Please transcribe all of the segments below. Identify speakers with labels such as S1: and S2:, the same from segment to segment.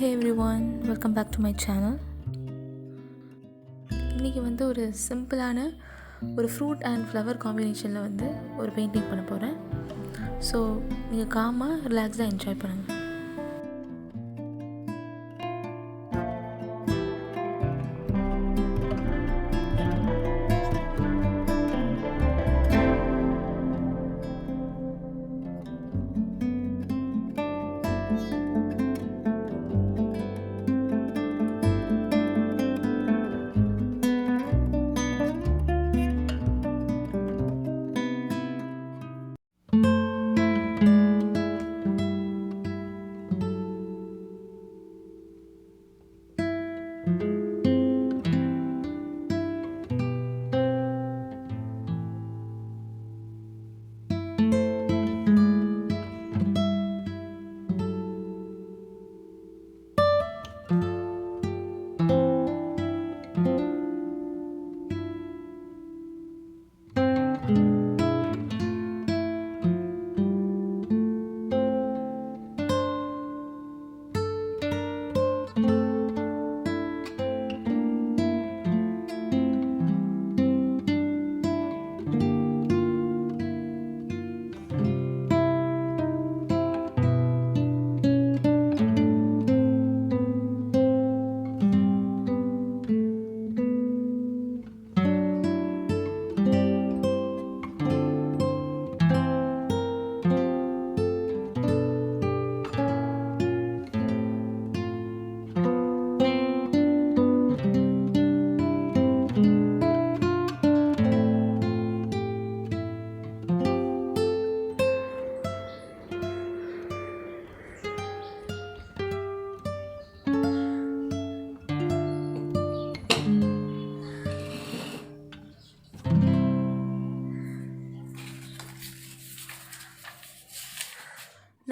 S1: Hey everyone, welcome back to my channel. இன்றைக்கி ஒரு சிம்பிளான ஒரு ஃப்ரூட் அண்ட் ஃப்ளவர் காம்பினேஷனில் ஒரு பெயிண்டிங் பண்ண போகிறேன். ஸோ நீங்கள் காமாக ரிலாக்ஸாக என்ஜாய் பண்ணுங்கள்.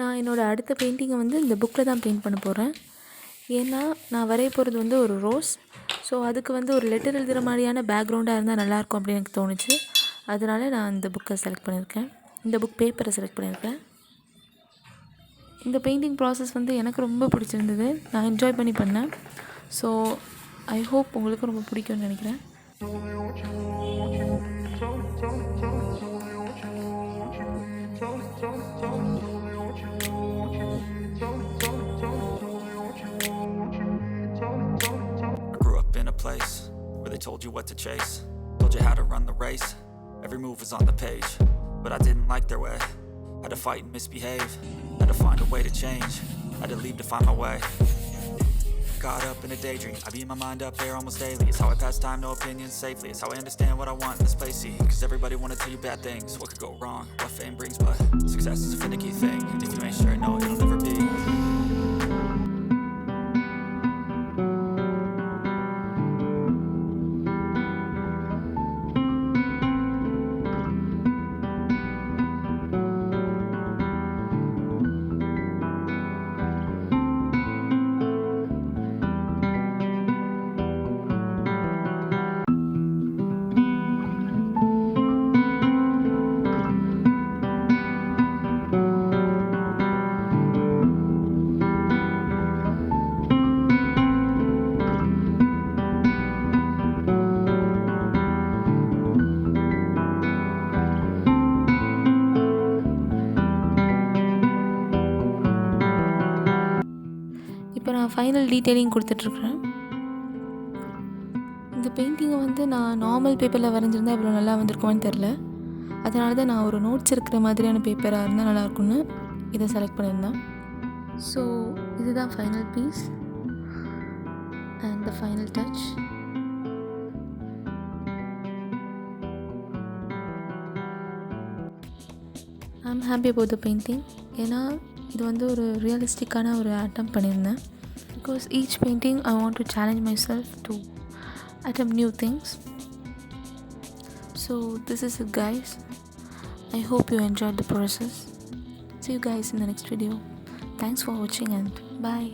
S1: நான் என்னோடய அடுத்த பெயிண்டிங்கை இந்த புக்கில் தான் பெயிண்ட் பண்ண போகிறேன். ஏன்னா நான் வரைய போகிறது ஒரு ரோஸ். ஸோ அதுக்கு ஒரு லெட்டர் எழுதுகிற மாதிரியான பேக்ரவுண்டாக இருந்தால் நல்லாயிருக்கும் அப்படின்னு எனக்கு தோணுச்சு. அதனால நான் இந்த புக்கை செலக்ட் பண்ணியிருக்கேன். இந்த புக் பேப்பரை செலக்ட் பண்ணியிருக்கேன். இந்த பெயிண்டிங் ப்ராசஸ் எனக்கு ரொம்ப பிடிச்சிருந்தது. நான் என்ஜாய் பண்ணி பண்ணேன். ஸோ ஐ ஹோப் உங்களுக்கு ரொம்ப பிடிக்கும்னு நினைக்கிறேன்.
S2: Place where they told you what to chase, told you how to run the race, every move was on the page, but I didn't like their way. Had to fight and misbehave, had to find a way to change, had to leave to find my way. Got up in a daydream, I beat my mind up there almost daily. It's how I pass time, no opinions safely. It's how I understand what I want in this place, see. Cause everybody wanna tell you bad things, what could go wrong, what fame brings. But success is a finicky thing, and if you ain't sure, no, it'll never be. இப்போ நான் final detailing கொடுத்துட்ருக்குறேன். இந்த பெயிண்டிங்கை நான் normal பேப்பரில் வரைஞ்சிருந்தால் இவ்வளோ நல்லா வந்திருக்குமான்னு தெரில. அதனால தான் நான் ஒரு நோட்ஸ் இருக்கிற மாதிரியான பேப்பராக இருந்தால் நல்லாயிருக்குன்னு இதை செலக்ட் பண்ணியிருந்தேன். ஸோ இதுதான் final piece and the final touch. I'm happy about the painting. ஏன்னா இது ஒரு ரியலிஸ்டிக்கான ஒரு அட்டெம்ப்ட் பண்ணியிருந்தேன். Because each painting I want to challenge myself to attempt new things. So this is it, guys. I hope you enjoyed the process. See you guys in the next video. Thanks for watching and bye.